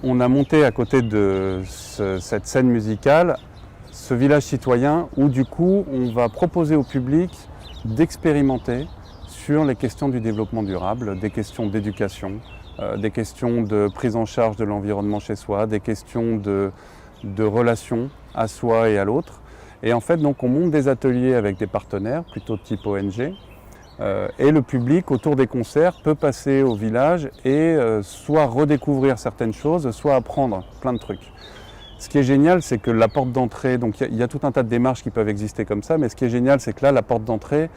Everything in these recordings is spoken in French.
On a monté à côté de cette scène musicale ce village citoyen où du coup on va proposer au public d'expérimenter sur les questions du développement durable, des questions d'éducation, des questions de prise en charge de l'environnement chez soi, des questions de relations à soi et à l'autre. Et en fait, donc, on monte des ateliers avec des partenaires, plutôt de type ONG, et le public, autour des concerts, peut passer au village et soit redécouvrir certaines choses, soit apprendre plein de trucs. Ce qui est génial, c'est que la porte d'entrée, donc il y a tout un tas de démarches qui peuvent exister comme ça, mais ce qui est génial, c'est que là, la porte d'entrée,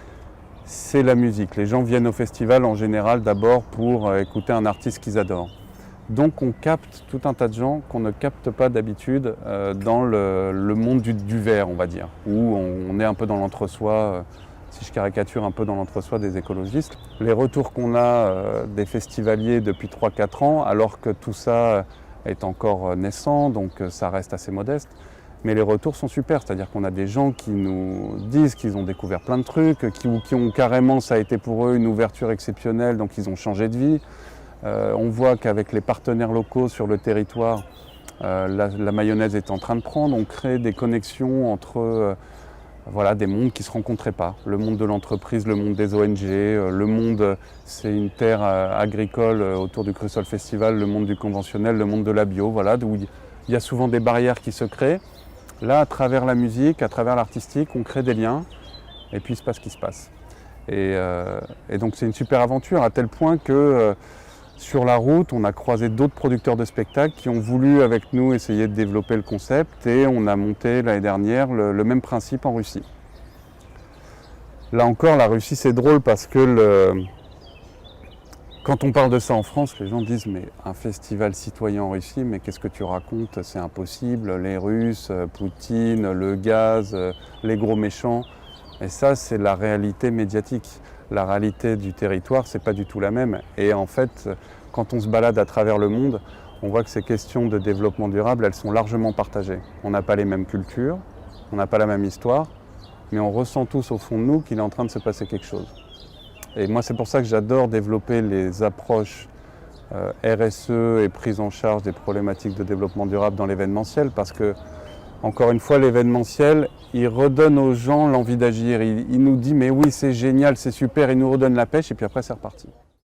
c'est la musique. Les gens viennent au festival en général d'abord pour écouter un artiste qu'ils adorent. Donc on capte tout un tas de gens qu'on ne capte pas d'habitude dans le monde du verre, on va dire, où on est un peu dans l'entre-soi, si je caricature un peu dans l'entre-soi des écologistes. Les retours qu'on a des festivaliers depuis 3-4 ans, alors que tout ça est encore naissant, donc ça reste assez modeste, mais les retours sont super, c'est-à-dire qu'on a des gens qui nous disent qu'ils ont découvert plein de trucs, qui ont carrément, ça a été pour eux une ouverture exceptionnelle, donc ils ont changé de vie. On voit qu'avec les partenaires locaux sur le territoire, la mayonnaise est en train de prendre. On crée des connexions entre voilà, des mondes qui ne se rencontraient pas. Le monde de l'entreprise, le monde des ONG, le monde, c'est une terre agricole autour du Crucial Festival, le monde du conventionnel, le monde de la bio, voilà, où il y a souvent des barrières qui se créent. Là, à travers la musique, à travers l'artistique, on crée des liens et puis il se passe ce qui se passe. Et donc c'est une super aventure à tel point que sur la route, on a croisé d'autres producteurs de spectacles qui ont voulu avec nous essayer de développer le concept et on a monté l'année dernière le même principe en Russie. Là encore, la Russie c'est drôle parce que quand on parle de ça en France, les gens disent mais un festival citoyen en Russie, mais qu'est-ce que tu racontes? C'est impossible, les Russes, Poutine, le gaz, les gros méchants. Et ça c'est la réalité médiatique. La réalité du territoire, c'est pas du tout la même. Et en fait, quand on se balade à travers le monde, on voit que ces questions de développement durable, elles sont largement partagées. On n'a pas les mêmes cultures, on n'a pas la même histoire, mais on ressent tous au fond de nous qu'il est en train de se passer quelque chose. Et moi, c'est pour ça que j'adore développer les approches RSE et prise en charge des problématiques de développement durable dans l'événementiel, parce que encore une fois, l'événementiel, il redonne aux gens l'envie d'agir. Il nous dit « mais oui, c'est génial, c'est super », il nous redonne la pêche et puis après, c'est reparti.